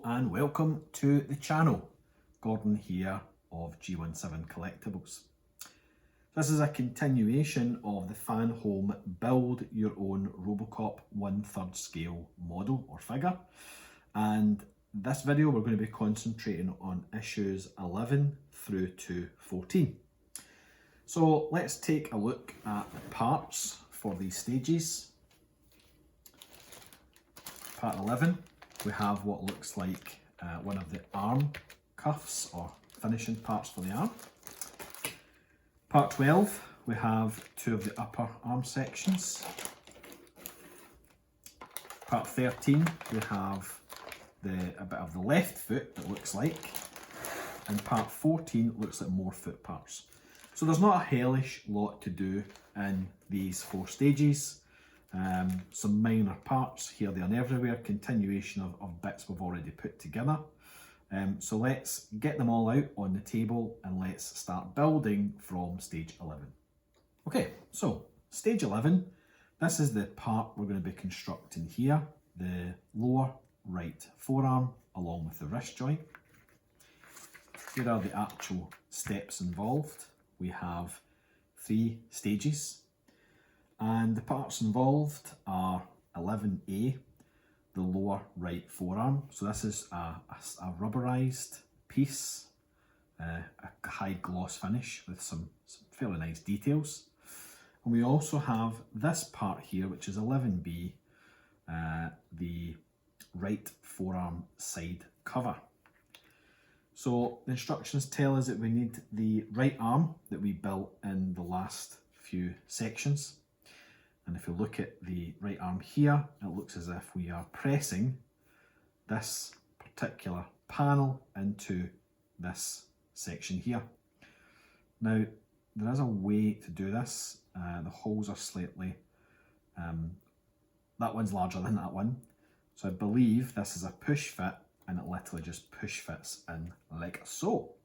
Hello and welcome to the channel. Gordon here of G17 Collectibles. This is a continuation of the Fanhome build your own Robocop 1/3 scale model or figure, and this video we're going to be concentrating on issues 11 through to 14. So let's take a look at the parts for these stages. Part 11, we have what looks like one of the arm cuffs or finishing parts for the arm. Part 12, we have two of the upper arm sections. Part 13, we have a bit of the left foot, it looks like. And part 14 looks like more foot parts. So there's not a hellish lot to do in these 4 stages. Some minor parts here, there and everywhere, continuation of bits we've already put together. So let's get them all out on the table and let's start building from stage 11. Okay, so stage 11, this is the part we're going to be constructing here, the lower right forearm along with the wrist joint. Here are the actual steps involved. We have 3 stages. And the parts involved are 11A, the lower right forearm. So this is a rubberized piece, a high gloss finish with some fairly nice details. And we also have this part here, which is 11B, the right forearm side cover. So the instructions tell us that we need the right arm that we built in the last few sections. And if you look at the right arm here, it looks as if we are pressing this particular panel into this section here. Now, there is a way to do this. The holes are slightly, that one's larger than that one. So I believe this is a push fit and it literally just push fits in like so.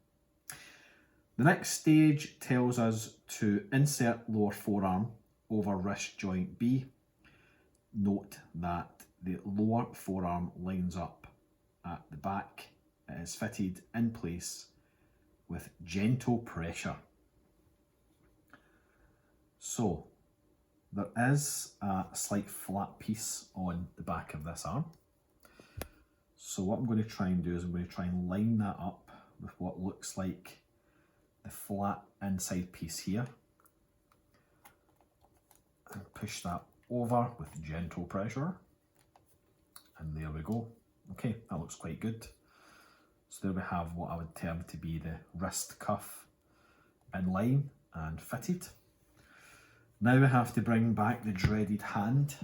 The next stage tells us to insert lower forearm over wrist joint B. Note that the lower forearm lines up at the back. It is fitted in place with gentle pressure. So there is a slight flat piece on the back of this arm. So what I'm going to try and do is I'm going to try and line that up with what looks like the flat inside piece here. And push that over with gentle pressure. And there we go. Okay, that looks quite good. So there we have what I would term to be the wrist cuff in line and fitted. Now we have to bring back the dreaded hand,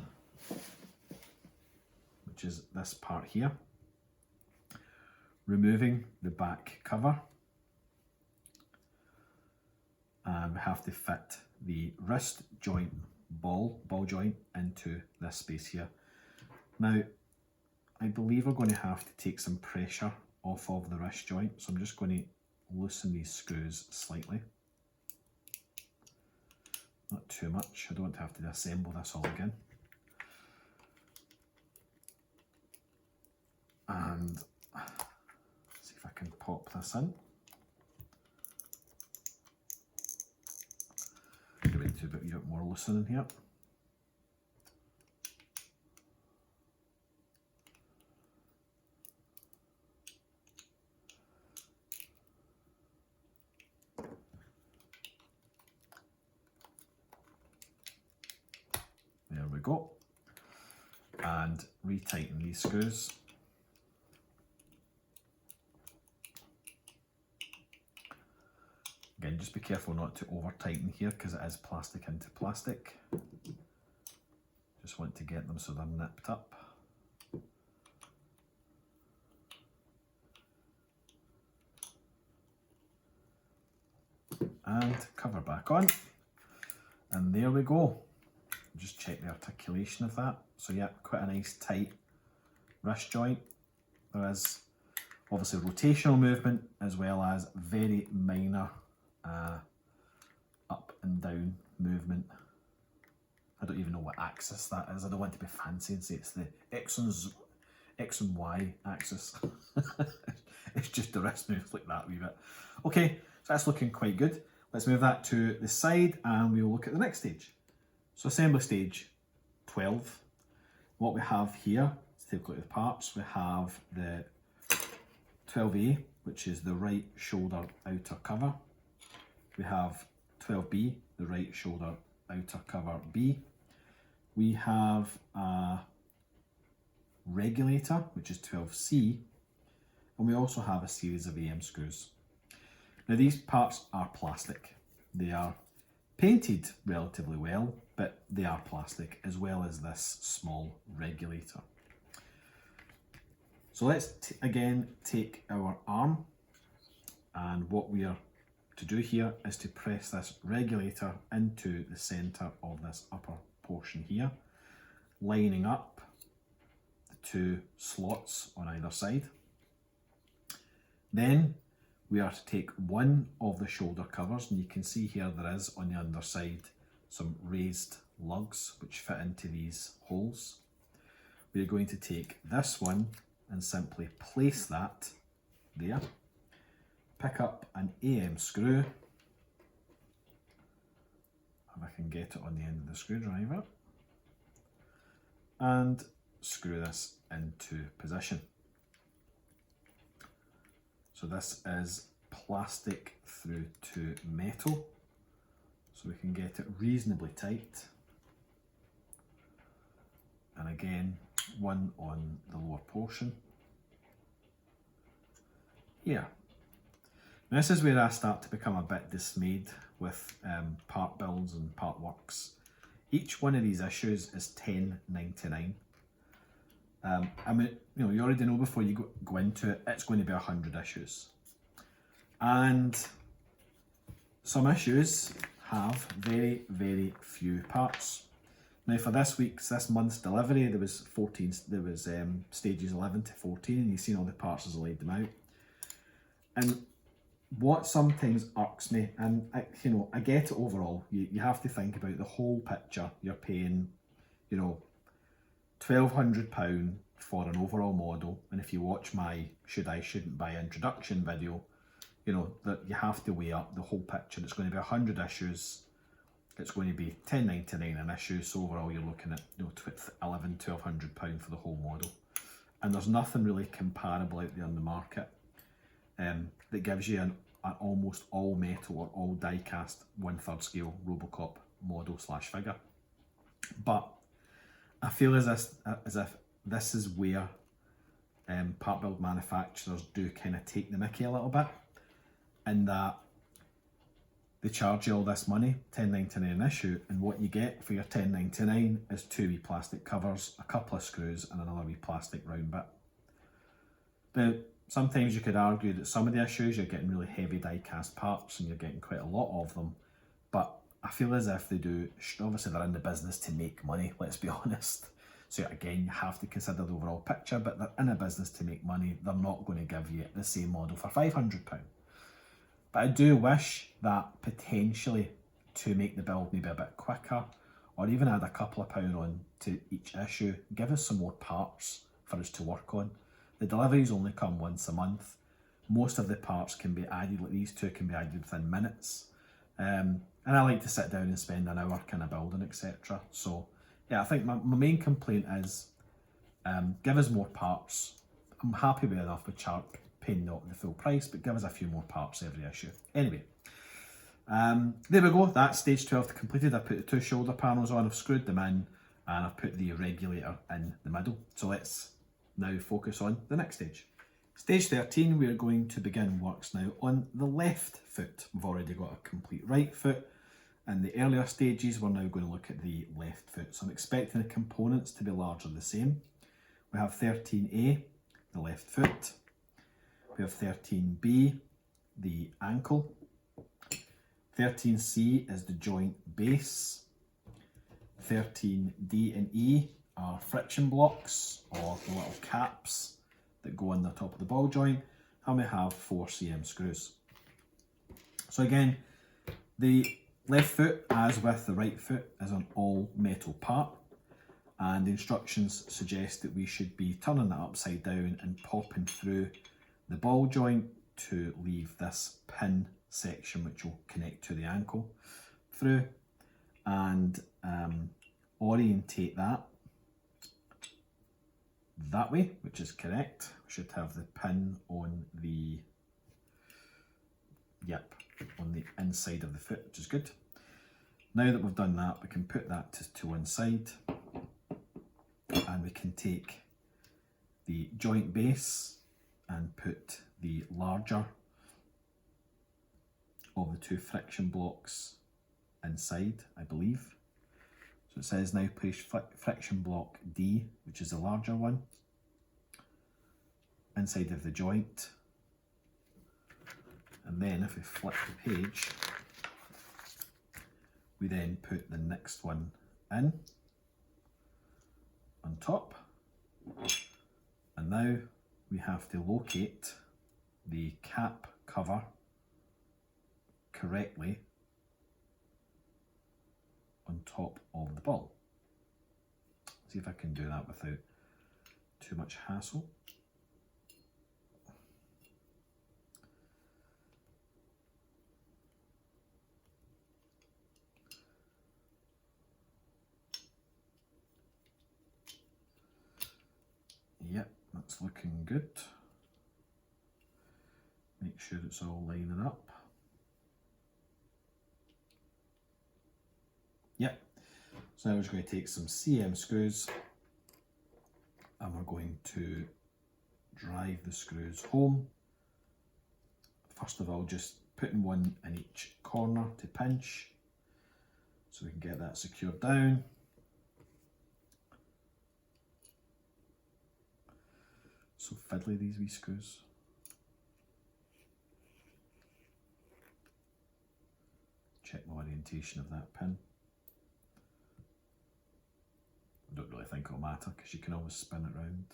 which is this part here. Removing the back cover. And we have to fit the wrist joint ball joint into this space here. Now, I believe we're going to have to take some pressure off of the wrist joint, so I'm just going to loosen these screws slightly. Not too much, I don't have to assemble this all again. And see if I can pop this in. Give it a bit more loosening here. There we go. And retighten these screws. Again, just be careful not to over tighten here because it is plastic into plastic. Just want to get them so they're nipped up. And cover back on. And there we go. Just check the articulation of that. So yeah, quite a nice tight wrist joint. There is obviously rotational movement as well as very minor up and down movement. I don't even know what axis that is. I don't want to be fancy and say it's the X X and Y axis. It's just the wrist moves like that a wee bit. Okay, so that's looking quite good. Let's move that to the side and we'll look at the next stage. So assembly stage 12. What we have here, let's take a look at the parts. We have the 12A, which is the right shoulder outer cover. We have 12B, the right shoulder outer cover B. We have a regulator, which is 12C, and we also have a series of AM screws. Now these parts are plastic. They are painted relatively well, but they are plastic, as well as this small regulator. So let's again take our arm, and what we are to do here is to press this regulator into the centre of this upper portion here, lining up the two slots on either side. Then we are to take one of the shoulder covers, and you can see here there is on the underside some raised lugs which fit into these holes. We are going to take this one and simply place that there. Pick up an AM screw, if I can get it on the end of the screwdriver, and screw this into position. So this is plastic through to metal, so we can get it reasonably tight. And again, one on the lower portion here. Now this is where I start to become a bit dismayed with part builds and part works. Each one of these issues is $10.99. I mean, you already know before you go into it, it's going to be 100 issues. And some issues have very, very few parts. Now for this month's delivery, there was stages 11 to 14, and you've seen all the parts as I laid them out. And what sometimes irks me, and I get it overall, you have to think about the whole picture. You're paying, £1,200 for an overall model, and if you watch my shouldn't buy introduction video, that you have to weigh up the whole picture. It's going to be 100 issues, it's going to be $10.99 an issue, so overall you're looking at £1,200 for the whole model. And there's nothing really comparable out there in the market that gives you an almost all metal or all die cast 1/3 scale Robocop model / figure. But I feel as if this is where part build manufacturers do kind of take the mickey a little bit, in that they charge you all this money, $10.99 an issue, and what you get for your $10.99 is 2 wee plastic covers, a couple of screws, and another wee plastic round bit. Now, sometimes you could argue that some of the issues you're getting really heavy die cast parts and you're getting quite a lot of them, but I feel as if they do, obviously they're in the business to make money, let's be honest. So again, you have to consider the overall picture, but they're in a business to make money. They're not going to give you the same model for £500. But I do wish that potentially to make the build maybe a bit quicker, or even add a couple of pound on to each issue, give us some more parts for us to work on. The deliveries only come once a month. Most of the parts can be added, like these two can be added within minutes. And I like to sit down and spend an hour kind of building, etc. So yeah, I think my main complaint is give us more parts. I'm happy with enough with Shark paying not the full price, but give us a few more parts every issue. Anyway, there we go, that's stage 12 completed. I put the 2 shoulder panels on, I've screwed them in, and I've put the regulator in the middle. So let's now focus on the next stage. Stage 13, we are going to begin works now on the left foot. We've already got a complete right foot. In the earlier stages, we're now going to look at the left foot. So I'm expecting the components to be largely the same. We have 13A, the left foot. We have 13B, the ankle. 13C is the joint base. 13D and E are friction blocks, or the little caps that go on the top of the ball joint, and we have 4 CM screws. So again, the left foot, as with the right foot, is an all metal part. and the instructions suggest that we should be turning that upside down and popping through the ball joint to leave this pin section which will connect to the ankle through, and orientate that way, which is correct. We should have the pin on the on the inside of the foot, which is good. Now that we've done that, we can put that to one side, and we can take the joint base and put the larger of the two friction blocks inside, I believe. So it says now place friction block D, which is the larger one, inside of the joint. And then if we flip the page, we then put the next one in on top. And now we have to locate the cap cover correctly on top of the ball. See if I can do that without too much hassle. Yep, that's looking good. Make sure it's all lining up. Yep, so now we're just going to take some CM screws and we're going to drive the screws home. First of all, just putting one in each corner to pinch so we can get that secured down. So fiddly, these wee screws. Check my orientation of that pin. I don't really think it'll matter because you can always spin it round.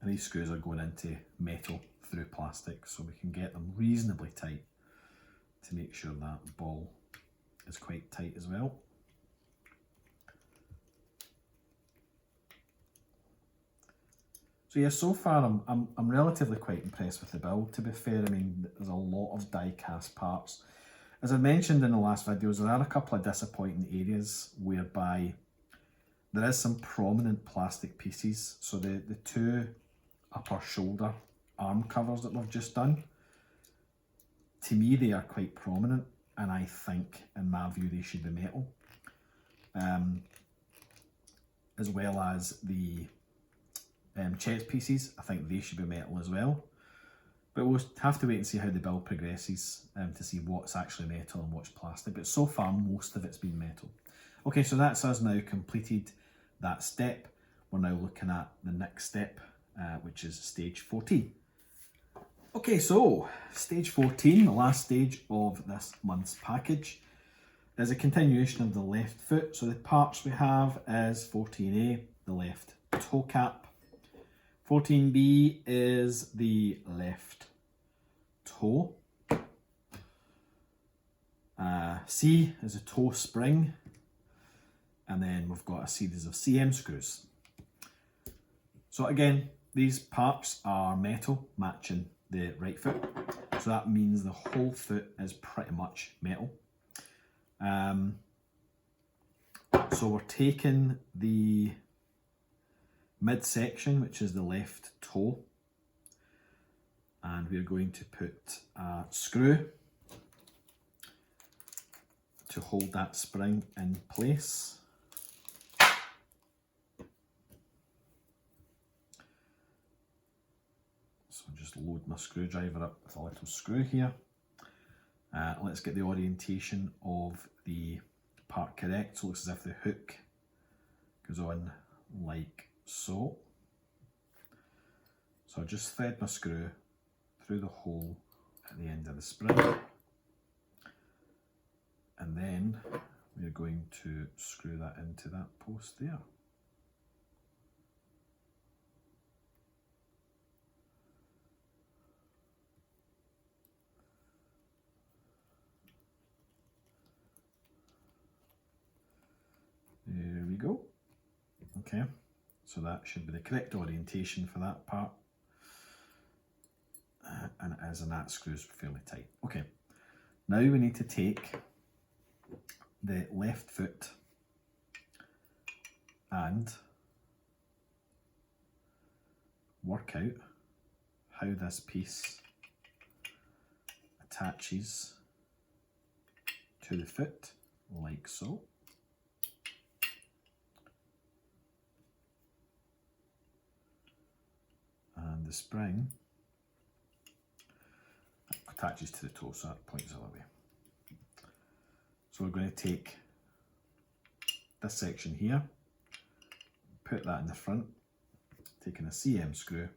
And these screws are going into metal through plastic, so we can get them reasonably tight to make sure that the ball is quite tight as well. So yeah, so far I'm relatively quite impressed with the build, to be fair. I mean, there's a lot of die cast parts. As I mentioned in the last videos, there are a couple of disappointing areas whereby there is some prominent plastic pieces. So the two upper shoulder arm covers that we've just done, to me they are quite prominent, and I think in my view they should be metal. As well as the chest pieces, I think they should be metal as well. But we'll have to wait and see how the build progresses to see what's actually metal and what's plastic. But so far, most of it's been metal. Okay, so that's us now completed that step. We're now looking at the next step, which is stage 14. Okay, so stage 14, the last stage of this month's package, is a continuation of the left foot. So the parts we have is 14A, the left toe cap. 14B is the left toe. C is a toe spring. And then we've got a series of CM screws. So again, these parts are metal, matching the right foot. So that means the whole foot is pretty much metal. So we're taking the midsection, which is the left toe, and we're going to put a screw to hold that spring in place. So just load my screwdriver up with a little screw here. Let's get the orientation of the part correct. So it looks as if the hook goes on like so. So I just thread my screw through the hole at the end of the spring, and then we're going to screw that into that post there. There we go. Okay, so that should be the correct orientation for that part. And it is, and that screws fairly tight. Okay, now we need to take the left foot and work out how this piece attaches to the foot, like so. And the spring attaches to the toe, so that points the other way. So we're going to take this section here, put that in the front, taking a CM screw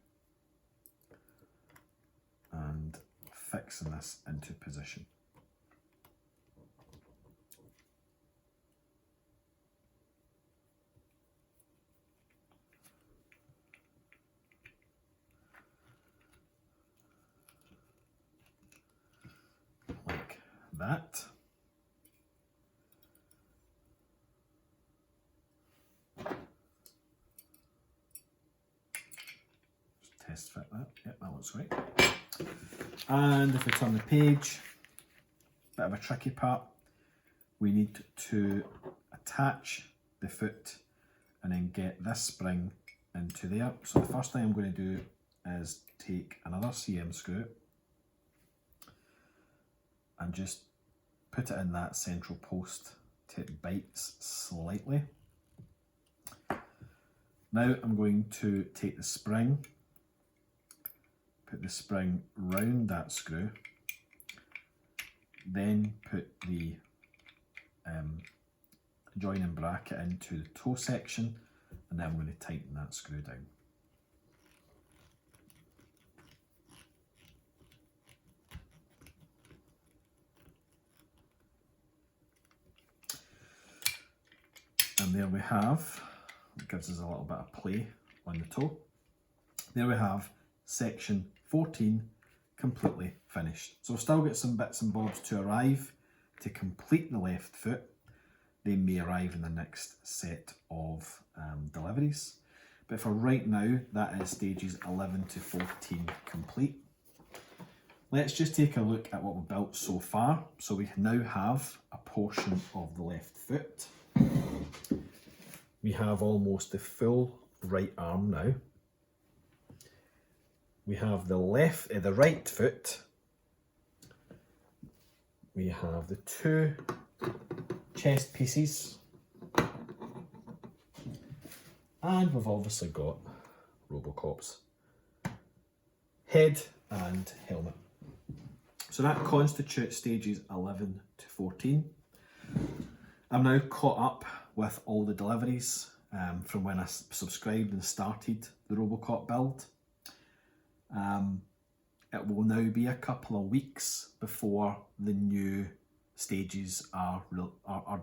and fixing this into position. Like that. Just test fit that. Yep, that looks right. And if we turn the page, bit of a tricky part, we need to attach the foot and then get this spring into there. So the first thing I'm going to do is take another CM screw and just put it in that central post till it bites slightly. Now I'm going to take the spring, put the spring round that screw, then put the joining bracket into the toe section, and then I'm going to tighten that screw down. And there we have, it gives us a little bit of play on the toe. There we have section 14 completely finished. So we've still got some bits and bobs to arrive to complete the left foot. They may arrive in the next set of deliveries. But for right now, that is stages 11 to 14 complete. Let's just take a look at what we've built so far. So we now have a portion of the left foot. We have almost the full right arm now. We have the right foot. We have the two chest pieces. And we've obviously got Robocop's head and helmet. So that constitutes stages 11 to 14. I'm now caught up with all the deliveries from when I subscribed and started the Robocop build. It will now be a couple of weeks before the new stages are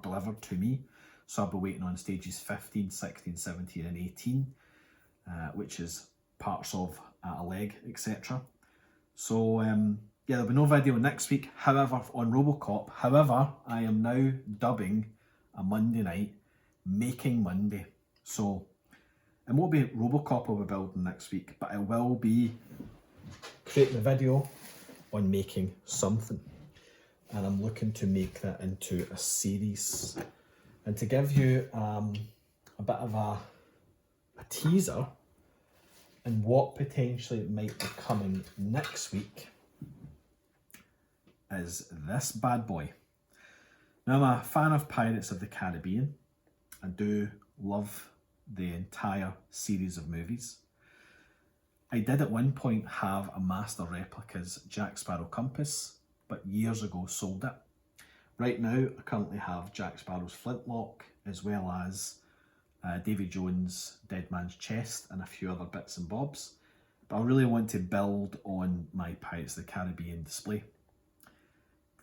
delivered to me. So I'll be waiting on stages 15, 16, 17 and 18, which is parts of a leg, etc. So yeah, there'll be no video next week, however, on Robocop. However, I am now dubbing a Monday night Making Monday. So it won't be Robocop I'll be building next week, but I will be creating a video on making something. And I'm looking to make that into a series. And to give you a bit of a teaser and what potentially might be coming next week is this bad boy. Now, I'm a fan of Pirates of the Caribbean. I do love the entire series of movies. I did at one point have a Master Replicas Jack Sparrow compass, but years ago sold it. Right now, I currently have Jack Sparrow's flintlock, as well as Davy Jones' Dead Man's Chest, and a few other bits and bobs. But I really want to build on my Pirates of the Caribbean display.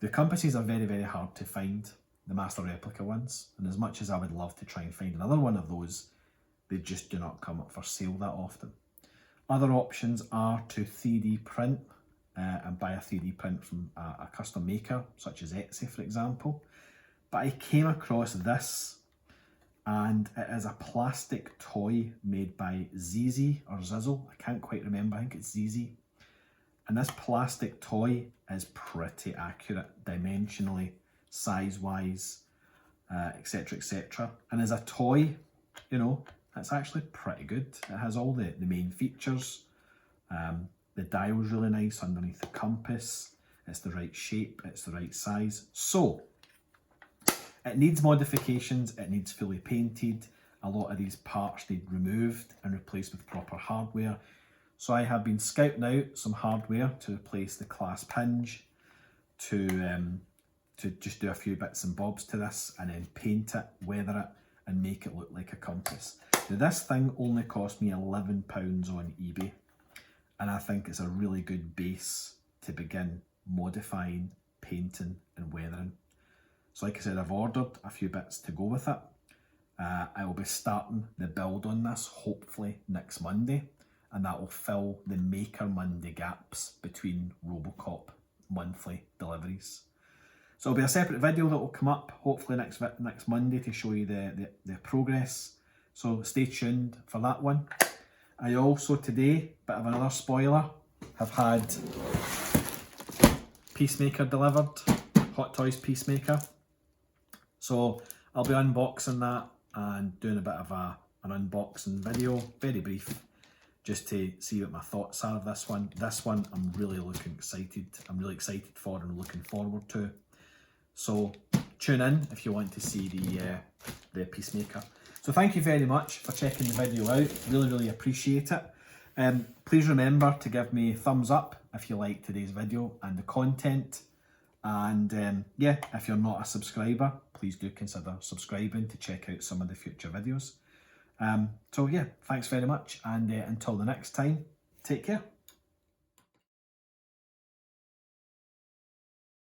The compasses are very, very hard to find, the Master Replica ones, and as much as I would love to try and find another one of those, they just do not come up for sale that often. Other options are to 3D print and buy a 3D print from a custom maker, such as Etsy, for example. But I came across this and it is a plastic toy made by Zizi or Zizzle. I can't quite remember, I think it's Zizi. And this plastic toy is pretty accurate dimensionally, size-wise, etc, etc. And as a toy, you know, it's actually pretty good. It has all the main features. The dial's really nice underneath the compass. It's the right shape, it's the right size. So, it needs modifications, it needs fully painted. A lot of these parts need removed and replaced with proper hardware. So I have been scouting out some hardware to replace the clasp hinge, to just do a few bits and bobs to this, and then paint it, weather it, and make it look like a compass. Now this thing only cost me £11 on eBay, and I think it's a really good base to begin modifying, painting and weathering. So like I said, I've ordered a few bits to go with it. I will be starting the build on this hopefully next Monday, and that will fill the Maker Monday gaps between Robocop monthly deliveries. So it'll be a separate video that will come up hopefully next Monday to show you the progress. So stay tuned for that one. I also today, bit of another spoiler, have had Peacemaker delivered, Hot Toys Peacemaker. So I'll be unboxing that and doing a bit of an unboxing video, very brief, just to see what my thoughts are of this one. This one I'm really excited for and looking forward to. So tune in if you want to see the Peacemaker. So thank you very much for checking the video out. Really appreciate it. Please remember to give me a thumbs up if you like today's video and the content. And yeah, if you're not a subscriber, please do consider subscribing to check out some of the future videos. So yeah, thanks very much, and until the next time, take care.